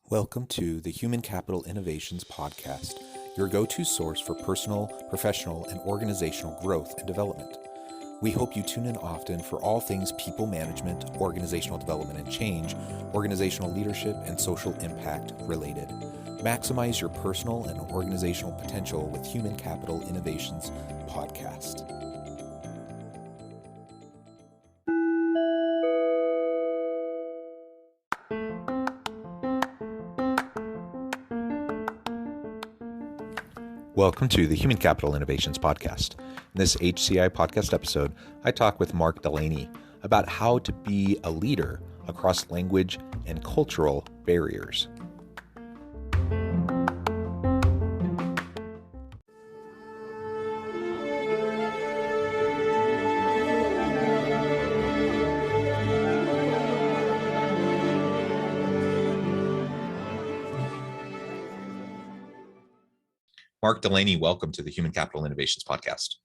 Welcome to the Human Capital Innovations Podcast, your go-to source for personal, professional, and organizational growth and development. We hope you tune in often for all things people management, organizational development and change, organizational leadership, and social impact related. Maximize your personal and organizational potential with Human Capital Innovations Podcast. Welcome to the Human Capital Innovations Podcast. In this HCI podcast episode, I talk with Mark Delaney about how to be a leader across language and cultural barriers. Mark Delaney, welcome to the Human Capital Innovations Podcast.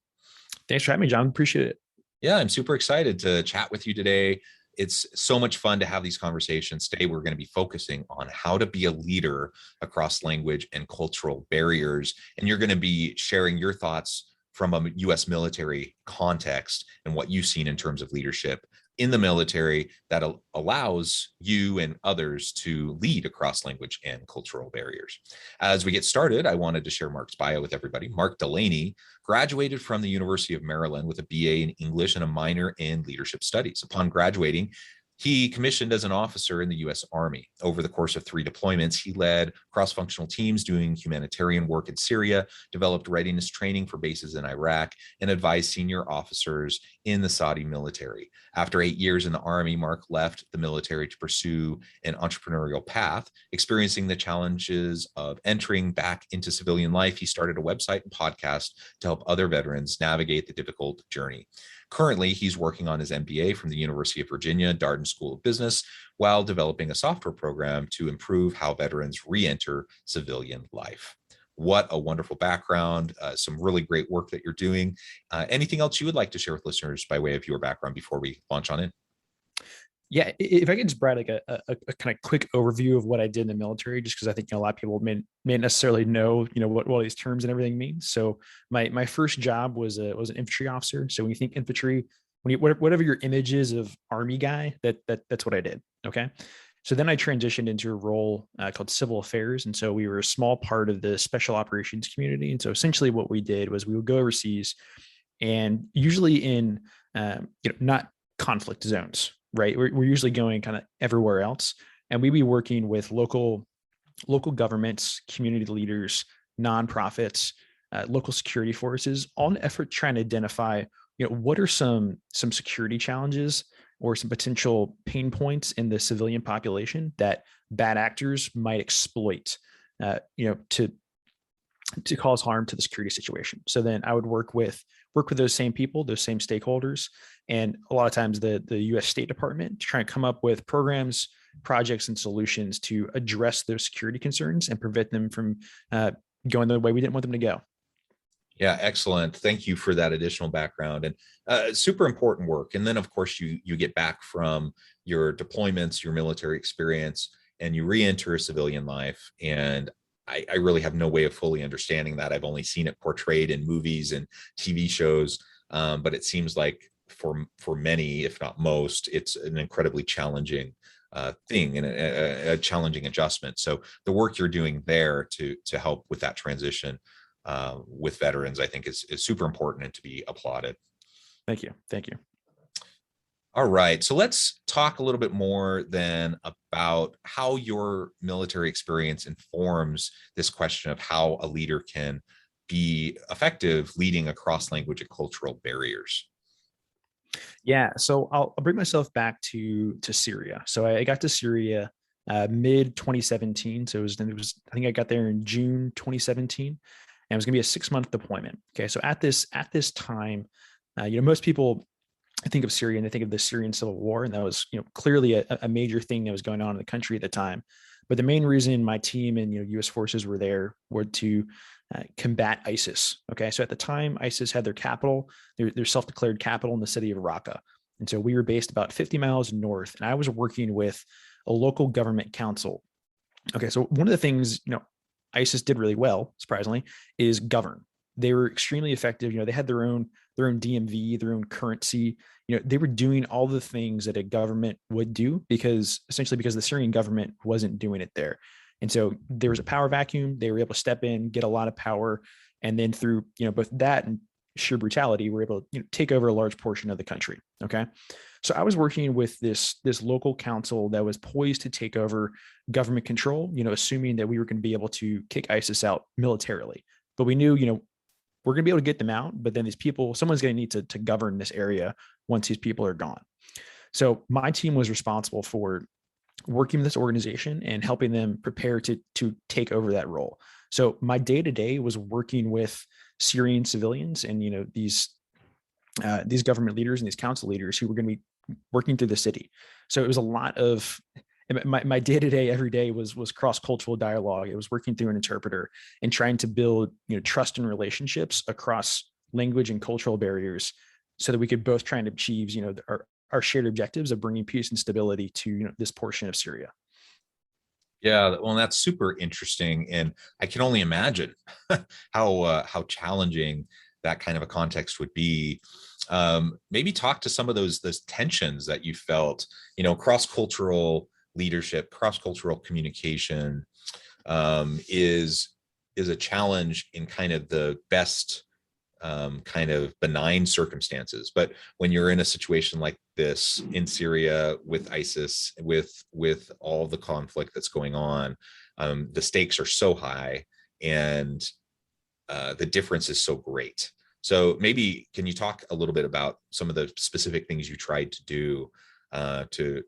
Thanks for having me, John. Appreciate it. Yeah, I'm super excited to chat with you today. It's so much fun to have these conversations. Today, we're going to be focusing on how to be a leader across language and cultural barriers. And you're going to be sharing your thoughts from a U.S. military context and what you've seen in terms of leadership in the military that allows you and others to lead across language and cultural barriers. As we get started, I wanted to share Mark's bio with everybody. Mark Delaney graduated from the University of Maryland with a BA in English and a minor in leadership studies. Upon graduating, he commissioned as an officer in the U.S. Army. Over the course of 3 deployments, he led cross-functional teams doing humanitarian work in Syria, developed readiness training for bases in Iraq, and advised senior officers in the Saudi military. After 8 years in the Army, Mark left the military to pursue an entrepreneurial path. Experiencing the challenges of entering back into civilian life, he started a website and podcast to help other veterans navigate the difficult journey. Currently, he's working on his MBA from the University of Virginia, Darden School of Business, while developing a software program to improve how veterans re-enter civilian life. What a wonderful background, some really great work that you're doing. Anything else you would like to share with listeners by way of your background before we launch on in? Yeah, if I could just provide like a kind of quick overview of what I did in the military, just because I think a lot of people may necessarily know what all these terms and everything mean. So my first job was an infantry officer. So when you think infantry, whatever your image is of Army guy, that's what I did. Okay. So then I transitioned into a role called civil affairs. And so we were a small part of the special operations community. And so essentially what we did was we would go overseas and usually in, not conflict zones, right? We're usually going kind of everywhere else. And we'd be working with local governments, community leaders, nonprofits, local security forces, all in an effort trying to identify, what are some security challenges or some potential pain points in the civilian population that bad actors might exploit, to cause harm to the security situation. So then I would work with those same people, those same stakeholders, and a lot of times the U.S. State Department to try and come up with programs, projects, and solutions to address those security concerns and prevent them from going the way we didn't want them to go. Yeah, excellent. Thank you for that additional background and super important work. And then, of course, you get back from your deployments, your military experience, and you re-enter civilian life. And I really have no way of fully understanding that. I've only seen it portrayed in movies and TV shows, but it seems like for many, if not most, it's an incredibly challenging thing and a challenging adjustment. So the work you're doing there to help with that transition with veterans, I think is super important and to be applauded. Thank you. Thank you. All right. So let's talk a little bit more then about how your military experience informs this question of how a leader can be effective leading across language and cultural barriers. Yeah. So I'll bring myself back to Syria. So I got to Syria mid 2017. So it was I think I got there in June 2017, and it was going to be a 6-month deployment. Okay. So at this time, most people think of Syria and they think of the Syrian civil war, and that was clearly a major thing that was going on in the country at the time. But the main reason my team and U.S. forces were there were to combat ISIS. Okay, so at the time, ISIS had their capital, their self-declared capital in the city of Raqqa, and so we were based about 50 miles north. And I was working with a local government council Okay, so one of the things, ISIS did really well, surprisingly, is govern. They were extremely effective. They had their own DMV, their own currency. They were doing all the things that a government would do, because essentially because the Syrian government wasn't doing it there. And so there was a power vacuum. They were able to step in, get a lot of power, and then through both that and sheer brutality, we're able to take over a large portion of the country. Okay, so I was working with this local council that was poised to take over government control, assuming that we were going to be able to kick ISIS out militarily. But we knew, we're going to be able to get them out, but then these people, someone's going to need to govern this area once these people are gone. So my team was responsible for working with this organization and helping them prepare to take over that role. So my day to day was working with Syrian civilians and these government leaders and these council leaders who were going to be working through the city. So it was a lot of my day to day every day was cross cultural dialogue. It was working through an interpreter and trying to build trust and relationships across language and cultural barriers, so that we could both try and achieve our shared objectives of bringing peace and stability to this portion of Syria. Yeah, well, that's super interesting, and I can only imagine how challenging that kind of a context would be. Maybe talk to some of those tensions that you felt. Cross cultural leadership, cross cultural communication is a challenge in kind of the best kind of benign circumstances. But when you're in a situation like this in Syria with ISIS, with all the conflict that's going on, the stakes are so high, and the difference is so great. So maybe can you talk a little bit about some of the specific things you tried to do to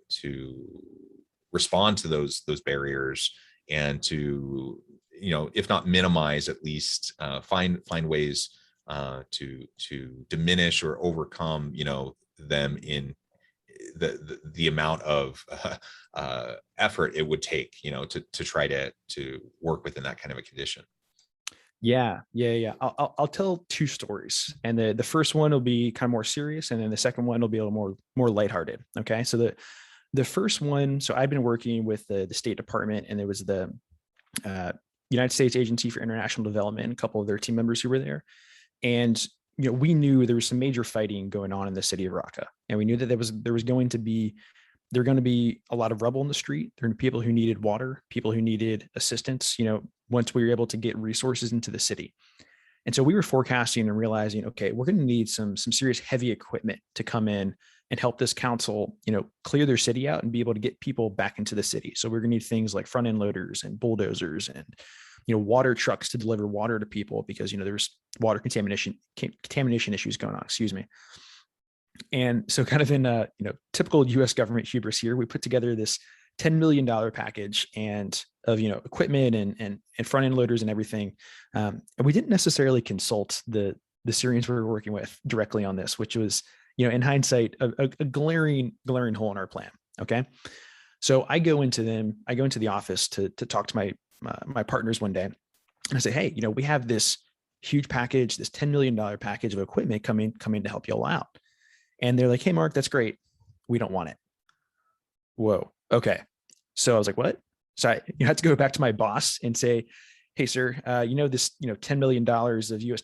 respond to those barriers, and to, if not minimize, at least find ways to diminish or overcome, them in the amount of effort it would take, to try to work within that kind of a condition. Yeah. I'll tell two stories, and the first one will be kind of more serious, and then the second one will be a little more lighthearted. Okay, so the first one, so I've been working with the State Department, and there was the United States Agency for International Development, a couple of their team members who were there. And we knew there was some major fighting going on in the city of Raqqa, and we knew that there was going to be a lot of rubble in the street. There were people who needed water, people who needed assistance. Once we were able to get resources into the city, and so we were forecasting and realizing, okay, we're going to need some serious heavy equipment to come in and help this council, clear their city out and be able to get people back into the city. So we're going to need things like front end loaders and bulldozers and water trucks to deliver water to people, because there's water contamination issues going on. Excuse me. And so, kind of in typical U.S. government hubris here, we put together this $10 million package and of equipment and front end loaders and everything. And we didn't necessarily consult the Syrians we were working with directly on this, which was in hindsight a glaring hole in our plan. Okay, so I go into the office to talk to my partners one day, and I say, hey, we have this huge package, this $10 million package of equipment coming to help you all out. And they're like, hey, Mark, that's great. We don't want it. Whoa. Okay. So I was like, what? So I had to go back to my boss and say, hey, sir, this, $10 million of US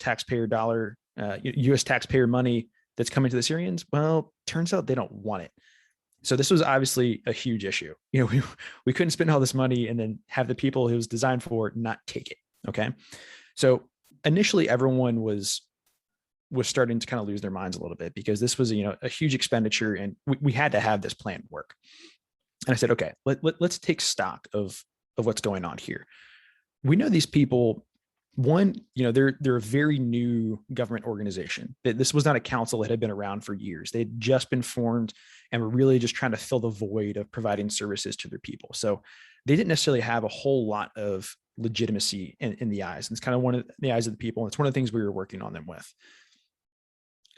taxpayer money that's coming to the Syrians. Well, turns out they don't want it. So this was obviously a huge issue. We couldn't spend all this money and then have the people it was designed for not take it. Okay. So initially everyone was starting to kind of lose their minds a little bit, because this was, a huge expenditure, and we had to have this plan work. And I said, okay, let's take stock of what's going on here. We know these people. One, they're a very new government organization. This was not a council that had been around for years. They'd just been formed and were really just trying to fill the void of providing services to their people. So they didn't necessarily have a whole lot of legitimacy in the eyes. And it's kind of one of the eyes of the people. And it's one of the things we were working on them with.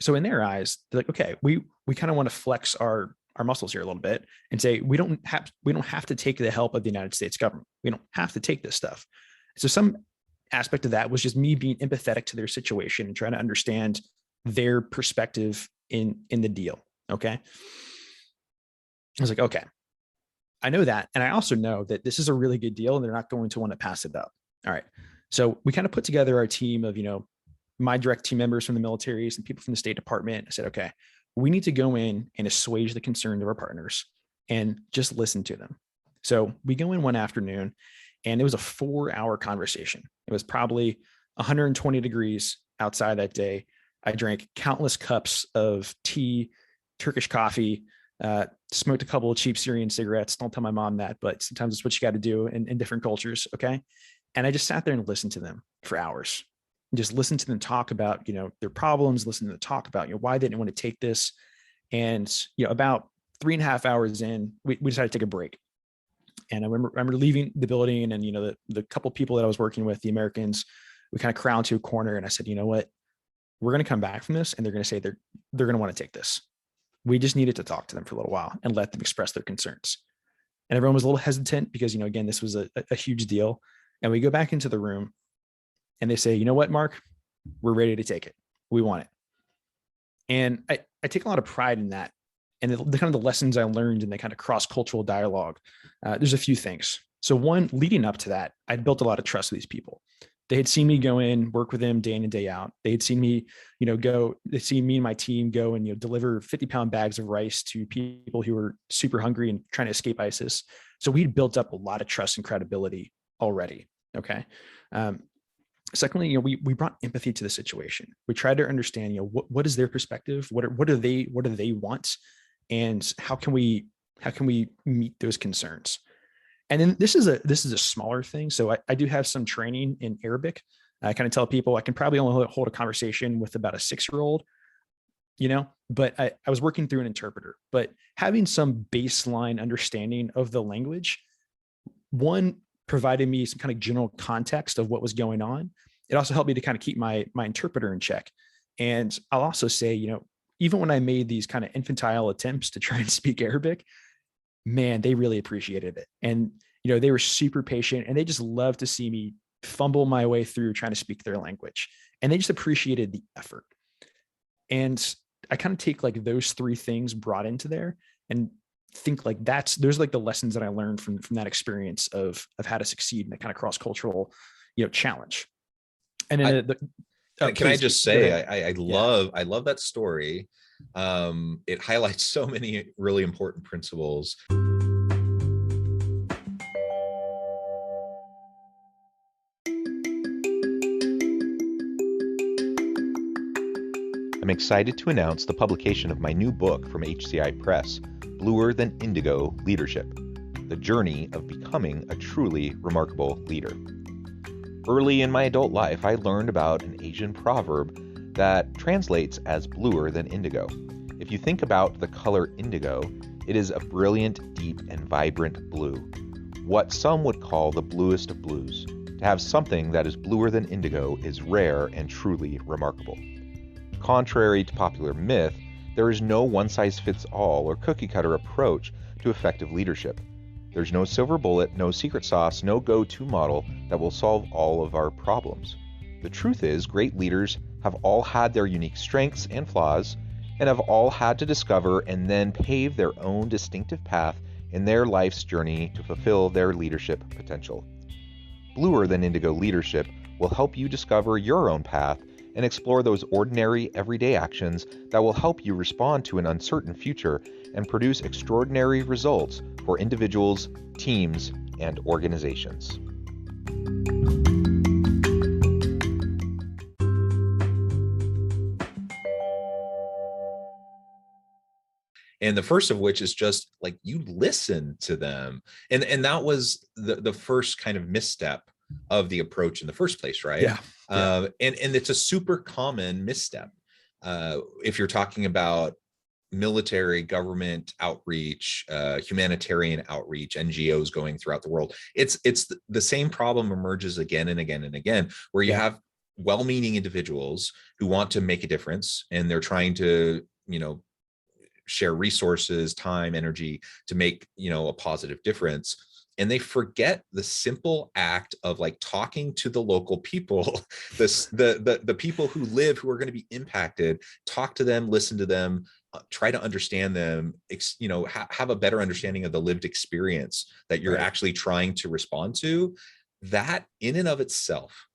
So in their eyes, they're like, okay, we kind of want to flex our muscles here a little bit and say, we don't have to take the help of the United States government. We don't have to take this stuff. So some aspect of that was just me being empathetic to their situation and trying to understand their perspective in the deal. Okay. I was like, okay, I know that. And I also know that this is a really good deal and they're not going to want to pass it up. All right. So we kind of put together our team of, my direct team members from the militaries and people from the State Department. I said, okay, we need to go in and assuage the concerns of our partners and just listen to them. So we go in one afternoon and it was a 4-hour conversation. It was probably 120 degrees outside that day. I drank countless cups of tea, Turkish coffee, smoked a couple of cheap Syrian cigarettes. Don't tell my mom that, but sometimes it's what you got to do in different cultures. Okay. And I just sat there and listened to them for hours and just listened to them talk about, their problems, listen to them talk about, why they didn't want to take this. And, about 3.5 hours in, we decided to take a break. And I remember leaving the building and, the couple people that I was working with, the Americans, we kind of crowded to a corner and I said, you know what, we're going to come back from this and they're going to say they're going to want to take this. We just needed to talk to them for a little while and let them express their concerns. And everyone was a little hesitant because, again, this was a huge deal. And we go back into the room and they say, you know what, Mark, we're ready to take it. We want it. And I take a lot of pride in that. And the kind of the lessons I learned in the kind of cross-cultural dialogue, there's a few things. So one, leading up to that, I'd built a lot of trust with these people. They had seen me go in, work with them day in and day out. They had seen me, they'd seen me and my team go and, deliver 50-pound bags of rice to people who were super hungry and trying to escape ISIS. So we'd built up a lot of trust and credibility already. Okay. Secondly, we brought empathy to the situation. We tried to understand, what is their perspective? What do they want? And how can we meet those concerns? And then this is a smaller thing. So I do have some training in Arabic. I kind of tell people I can probably only hold a conversation with about a 6-year-old, but I was working through an interpreter, but having some baseline understanding of the language, one, provided me some kind of general context of what was going on. It also helped me to kind of keep my interpreter in check. And I'll also say, even when I made these kind of infantile attempts to try and speak Arabic, man, they really appreciated it. And, they were super patient and they just loved to see me fumble my way through trying to speak their language. And they just appreciated the effort. And I kind of take like those 3 things brought into there and think like there's like the lessons that I learned from that experience of how to succeed in a kind of cross-cultural, challenge. And then can I just say, I love that story. It highlights so many really important principles. I'm excited to announce the publication of my new book from HCI Press, Bluer Than Indigo Leadership: The Journey of Becoming a Truly Remarkable Leader. Early in my adult life, I learned about an Asian proverb that translates as bluer than indigo. If you think about the color indigo, it is a brilliant, deep, and vibrant blue, what some would call the bluest of blues. To have something that is bluer than indigo is rare and truly remarkable. Contrary to popular myth, there is no one-size-fits-all or cookie-cutter approach to effective leadership. There's no silver bullet, no secret sauce, no go-to model that will solve all of our problems. The truth is, great leaders have all had their unique strengths and flaws, and have all had to discover and then pave their own distinctive path in their life's journey to fulfill their leadership potential. Bluer Than Indigo Leadership will help you discover your own path and explore those ordinary, everyday actions that will help you respond to an uncertain future and produce extraordinary results for individuals, teams, and organizations. And the first of which is just like you listen to them. And that was the first kind of misstep of the approach in the first place, right? Yeah. And it's a super common misstep. If you're talking about military, government outreach, humanitarian outreach, NGOs going throughout the world, it's the same problem emerges again and again and again, where you have well-meaning individuals who want to make a difference, and they're trying to, share resources, time, energy to make, a positive difference. And they forget the simple act of like talking to the local people, the people who are going to be impacted, talk to them, listen to them, try to understand them, have a better understanding of the lived experience that you're Right. actually trying to respond to. That in and of itself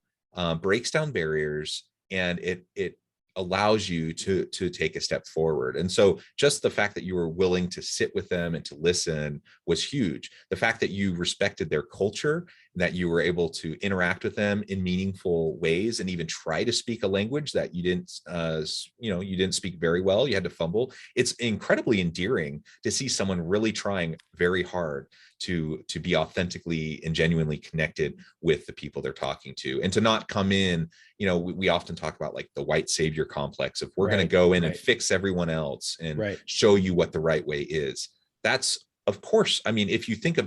breaks down barriers, and it allows you to take a step forward. And so just the fact that you were willing to sit with them and to listen was huge. The fact that you respected their culture, that you were able to interact with them in meaningful ways, and even try to speak a language that you didn't speak very well, you had to fumble. It's incredibly endearing to see someone really trying very hard to be authentically and genuinely connected with the people they're talking to, and to not come in, we often talk about like the white savior complex of we're going to Right. go in and Right. fix everyone else and Right. show you what the right way is. That's, of course, I mean, if you think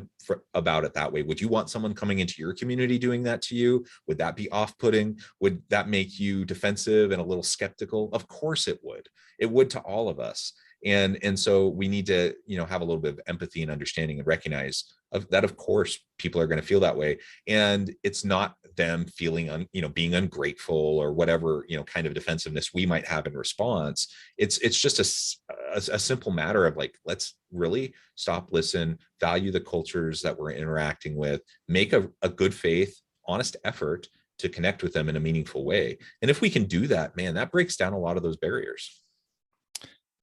about it that way, would you want someone coming into your community doing that to you? Would that be off-putting? Would that make you defensive and a little skeptical? Of course it would. It would to all of us. And so we need to, have a little bit of empathy and understanding, and recognize that of course people are going to feel that way. And it's not them feeling being ungrateful or whatever kind of defensiveness we might have in response. It's just a simple matter of like, let's really stop, listen, value the cultures that we're interacting with, make a good faith, honest effort to connect with them in a meaningful way. And if we can do that, man, that breaks down a lot of those barriers.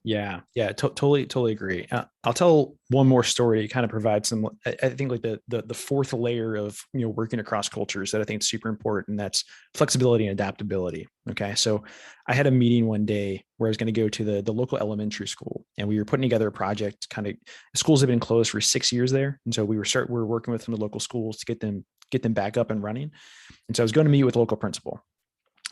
Yeah, yeah, totally agree. I'll tell one more story to kind of provide some. I think like the fourth layer of working across cultures that I think is super important. That's flexibility and adaptability. Okay, so I had a meeting one day where I was going to go to the local elementary school, and we were putting together a project. Kind of schools have been closed for 6 years there, and so we were working with some of the local schools to get them back up and running. And so I was going to meet with the local principal.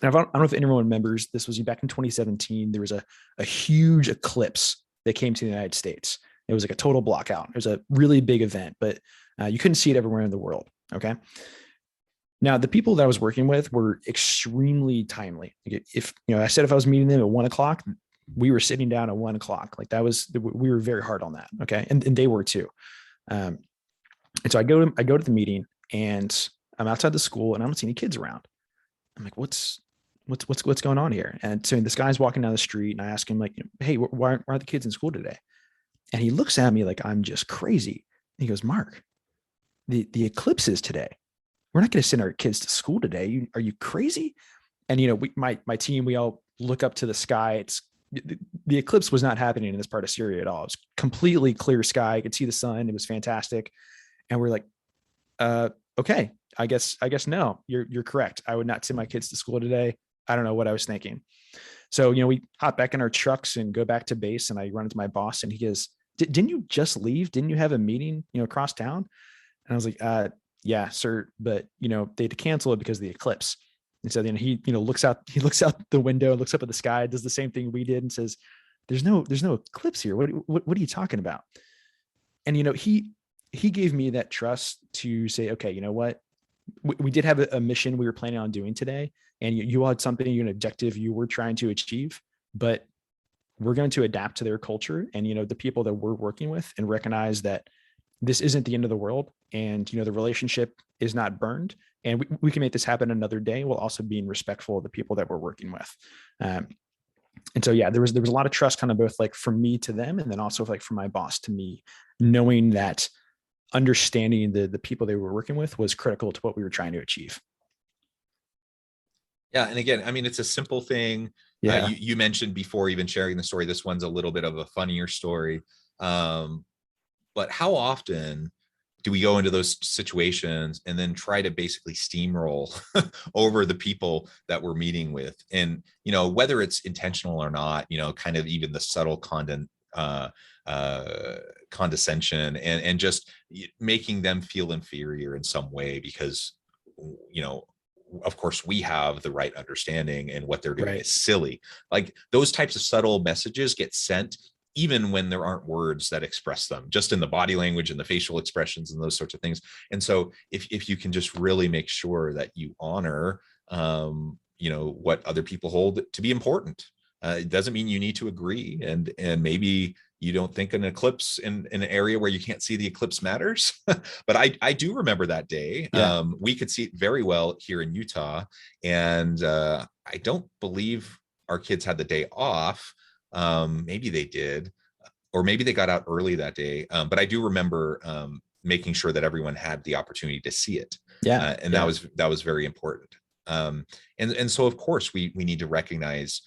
And I don't know if anyone remembers, this was back in 2017. There was a huge eclipse that came to the United States. It was like a total blockout. It was a really big event, but you couldn't see it everywhere in the world. Okay. Now, the people that I was working with were extremely timely. If I said if I was meeting them at 1 o'clock, we were sitting down at 1 o'clock. Like we were very hard on that. Okay, and they were too. And so I go to the meeting, and I'm outside the school, and I don't see any kids around. I'm like, what's going on here? And so this guy's walking down the street, and I ask him like, hey, why aren't the kids in school today? And he looks at me like I'm just crazy. And he goes, Mark, the eclipse is today. We're not going to send our kids to school today. Are you crazy? And my team, we all look up to the sky. It's the eclipse was not happening in this part of Syria at all. It was completely clear sky. I could see the sun. It was fantastic. And we're like, okay, I guess no, you're correct. I would not send my kids to school today. I don't know what I was thinking. So, we hop back in our trucks and go back to base, and I run into my boss, and he goes, didn't you just leave? Didn't you have a meeting, across town? And I was like, yeah, sir. But, they had to cancel it because of the eclipse. And so then he, looks out the window, looks up at the sky, does the same thing we did, and says, there's no eclipse here. What are you talking about? And, he gave me that trust to say, okay, you know what? We did have a mission we were planning on doing today, and you had something, an objective you were trying to achieve, but we're going to adapt to their culture and, the people that we're working with, and recognize that this isn't the end of the world. And, the relationship is not burned, and we can make this happen another day while also being respectful of the people that we're working with. And so, yeah, there was a lot of trust kind of both like from me to them, and then also like from my boss to me, knowing that understanding the people they were working with was critical to what we were trying to achieve. Yeah. And again, I mean, it's a simple thing. Yeah. You mentioned before even sharing the story, this one's a little bit of a funnier story. But how often do we go into those situations and then try to basically steamroll over the people that we're meeting with? And, whether it's intentional or not, kind of even the subtle condescension and just making them feel inferior in some way because, of course we have the right understanding and what they're doing Right. is silly. Like those types of subtle messages get sent even when there aren't words that express them, just in the body language and the facial expressions and those sorts of things. And so if you can just really make sure that you honor, what other people hold to be important, it doesn't mean you need to agree. And maybe you don't think an eclipse in an area where you can't see the eclipse matters. But I do remember that day. Yeah. We could see it very well here in Utah. And I don't believe our kids had the day off, Maybe they did, or maybe they got out early that day. But I do remember making sure that everyone had the opportunity to see it. Yeah. And that was very important. And so of course we need to recognize,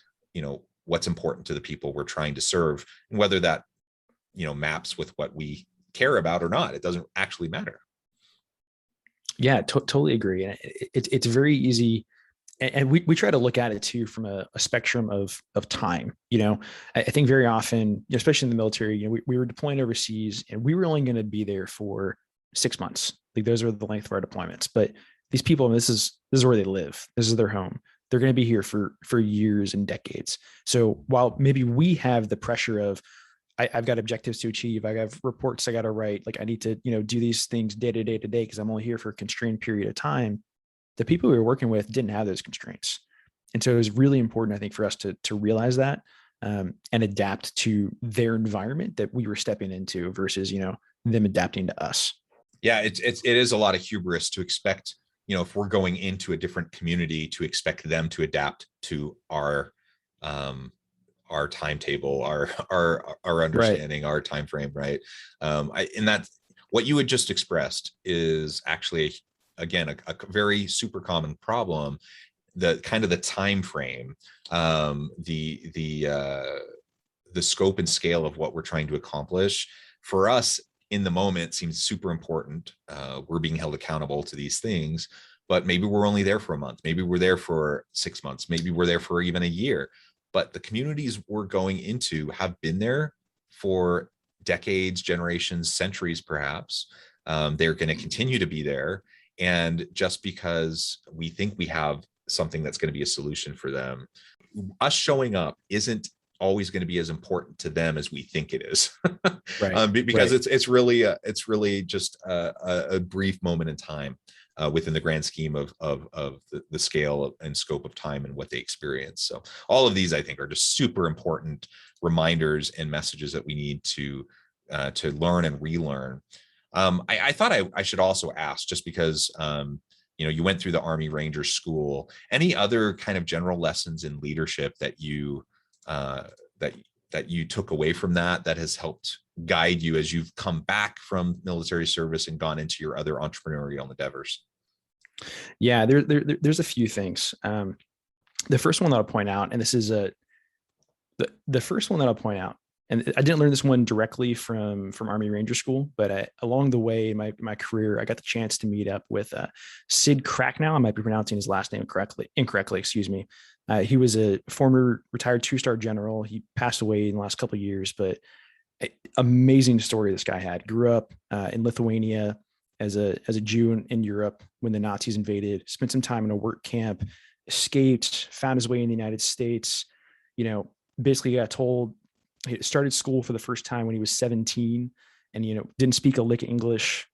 what's important to the people we're trying to serve, and whether that, maps with what we care about or not. It doesn't actually matter. Yeah, totally agree. And it's very easy. And we try to look at it too from a spectrum of time. I think very often, especially in the military, we were deploying overseas and we were only going to be there for 6 months. Like those are the length of our deployments. But these people, this is where they live. This is their home. They're going to be here for years and decades. So while maybe we have the pressure of I've got objectives to achieve, I have reports I got to write, like I need to, do these things day to day to day because I'm only here for a constrained period of time. The people we were working with didn't have those constraints. And so it was really important, I think, for us to realize that and adapt to their environment that we were stepping into versus, them adapting to us. Yeah, it is a lot of hubris to expect, if we're going into a different community, to expect them to adapt to our timetable, our understanding, right, our time frame, right? And that what you had just expressed is actually, again, a very super common problem. The kind of the time frame, the scope and scale of what we're trying to accomplish for us in the moment seems super important. We're being held accountable to these things, but maybe we're only there for a month. Maybe we're there for 6 months. Maybe we're there for even a year. But the communities we're going into have been there for decades, generations, centuries, perhaps. They're going to continue to be there. And just because we think we have something that's going to be a solution for them, us showing up isn't always going to be as important to them as we think it is. Right. Because right. it's really just a brief moment in time within the grand scheme of the scale and scope of time and what they experience. So all of these, I think, are just super important reminders and messages that we need to learn and relearn. I thought I should also ask, just because you went through the Army Ranger School, any other kind of general lessons in leadership that you that you took away from that has helped guide you as you've come back from military service and gone into your other entrepreneurial endeavors? Yeah, there's a few things. The first one that I'll point out, and this is the first one that I'll point out, and I didn't learn this one directly from Army Ranger School, but along the way in my career, I got the chance to meet up with Sid Cracknell. I might be pronouncing his last name incorrectly. Excuse me. He was a former retired 2-star general. He passed away in the last couple of years, but amazing story this guy had. Grew up in Lithuania as a Jew in Europe when the Nazis invaded. Spent some time in a work camp, escaped, found his way in the United States. Basically got told. He started school for the first time when he was 17 and, didn't speak a lick of English,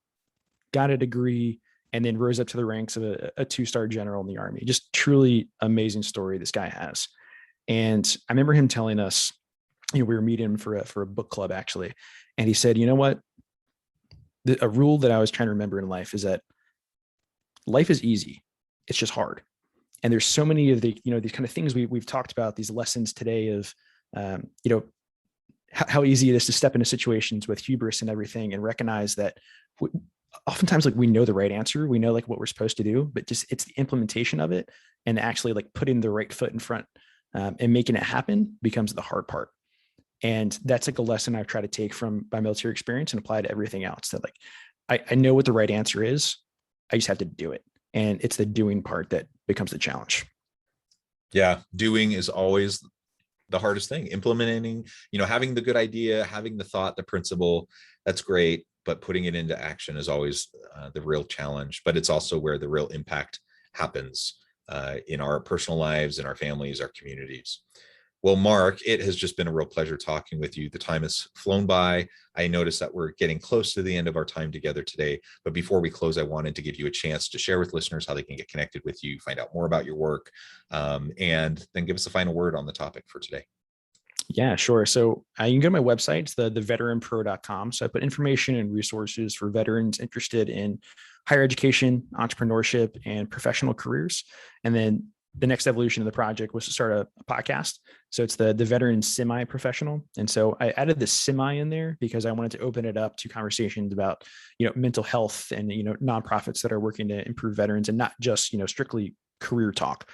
got a degree, and then rose up to the ranks of a 2-star general in the Army. Just truly amazing story this guy has. And I remember him telling us, we were meeting him for a book club actually. And he said, you know what? A rule that I was trying to remember in life is that life is easy. It's just hard. And there's so many of the, these kind of things we've talked about, these lessons today of, how easy it is to step into situations with hubris and everything and recognize that oftentimes like we know the right answer, we know like what we're supposed to do, but just it's the implementation of it and actually like putting the right foot in front and making it happen becomes the hard part. And that's like a lesson I've tried to take from my military experience and apply to everything else, that like I know what the right answer is. I just have to do it. And it's the doing part that becomes the challenge. Yeah, doing is always the hardest thing. Implementing, having the good idea, having the thought, the principle, that's great, but putting it into action is always the real challenge. But it's also where the real impact happens in our personal lives, in our families, our communities. Well, Mark, it has just been a real pleasure talking with you. The time has flown by. I noticed that we're getting close to the end of our time together today. But before we close, I wanted to give you a chance to share with listeners how they can get connected with you, find out more about your work, and then give us a final word on the topic for today. Yeah, sure. So you can go to my website, it's theveteranpro.com. So I put information and resources for veterans interested in higher education, entrepreneurship, and professional careers. And then the next evolution of the project was to start a podcast. So it's the veteran semi-professional. And so I added the semi in there because I wanted to open it up to conversations about, mental health and, nonprofits that are working to improve veterans, and not just, strictly career talk.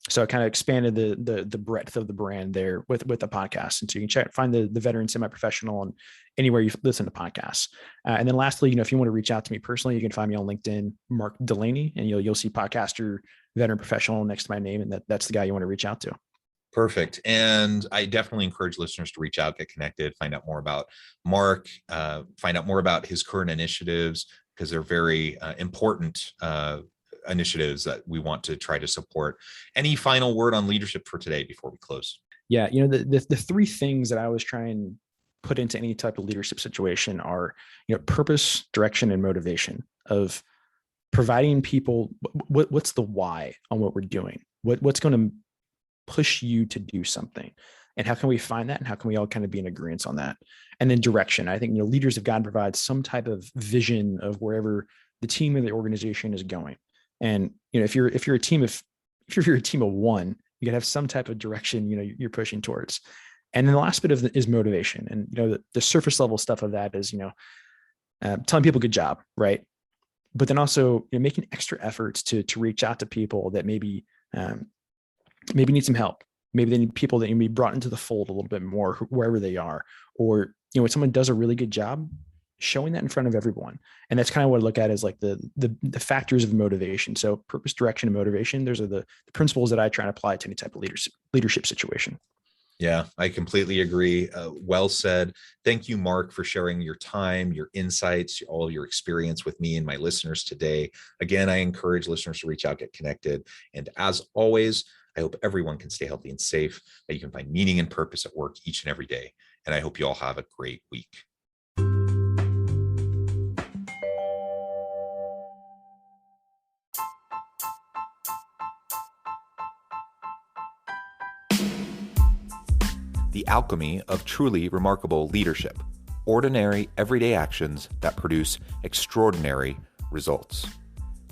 So I kind of expanded the breadth of the brand there with the podcast. And so you can find the veteran semi-professional and anywhere you listen to podcasts. And then lastly, if you want to reach out to me personally, you can find me on LinkedIn, Mark Delaney, and you'll see podcaster, veteran professional next to my name. And that's the guy you want to reach out to. Perfect. And I definitely encourage listeners to reach out, get connected, find out more about Mark, find out more about his current initiatives, because they're very important initiatives that we want to try to support. Any final word on leadership for today before we close? Yeah. The three things that I always try and put into any type of leadership situation are, purpose, direction, and motivation, of providing people what's the why on what we're doing, what's going to push you to do something, and how can we find that, and how can we all kind of be in agreement on that. And then direction. I think, leaders have got to provide some type of vision of wherever the team or the organization is going. And, if you're a team of one, you gotta have some type of direction, you're pushing towards. And then the last bit is motivation. And, the surface level stuff of that is, telling people good job, right? But then also, making extra efforts to reach out to people that maybe need some help. Maybe they need people that can be brought into the fold a little bit more wherever they are. Or, when someone does a really good job, showing that in front of everyone. And that's kind of what I look at as like the factors of motivation. So purpose, direction, and motivation. Those are the principles that I try to apply to any type of leadership situation. Yeah, I completely agree. Well said. Thank you, Mark, for sharing your time, your insights, all of your experience with me and my listeners today. Again, I encourage listeners to reach out, get connected. And as always, I hope everyone can stay healthy and safe, that you can find meaning and purpose at work each and every day. And I hope you all have a great week. The alchemy of truly remarkable leadership. Ordinary, everyday actions that produce extraordinary results.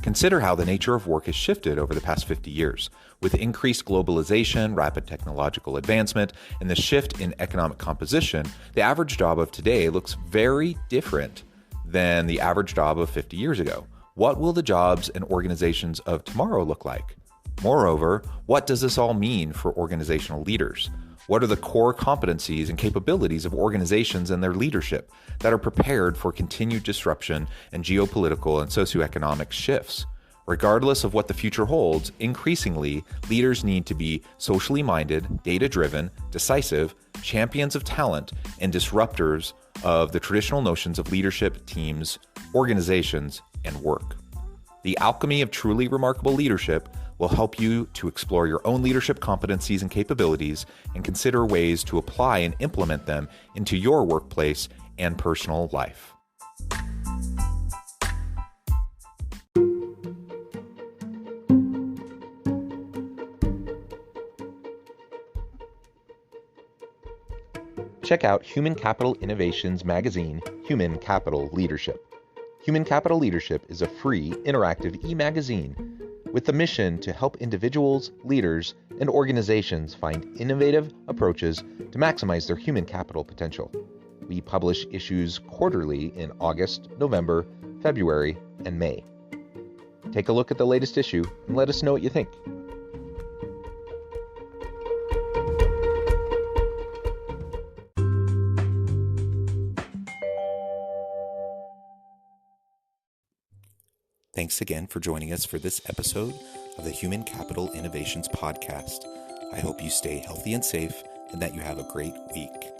Consider how the nature of work has shifted over the past 50 years. With increased globalization, rapid technological advancement, and the shift in economic composition, the average job of today looks very different than the average job of 50 years ago. What will the jobs and organizations of tomorrow look like? Moreover, what does this all mean for organizational leaders? What are the core competencies and capabilities of organizations and their leadership that are prepared for continued disruption and geopolitical and socioeconomic shifts? Regardless of what the future holds, increasingly, leaders need to be socially minded, data-driven, decisive, champions of talent, and disruptors of the traditional notions of leadership, teams, organizations, and work. The alchemy of truly remarkable leadership will help you to explore your own leadership competencies and capabilities and consider ways to apply and implement them into your workplace and personal life. Check out Human Capital Innovations magazine, Human Capital Leadership. Human Capital Leadership is a free, interactive e-magazine with the mission to help individuals, leaders, and organizations find innovative approaches to maximize their human capital potential. We publish issues quarterly in August, November, February, and May. Take a look at the latest issue and let us know what you think. Thanks again for joining us for this episode of the Human Capital Innovations Podcast. I hope you stay healthy and safe and that you have a great week.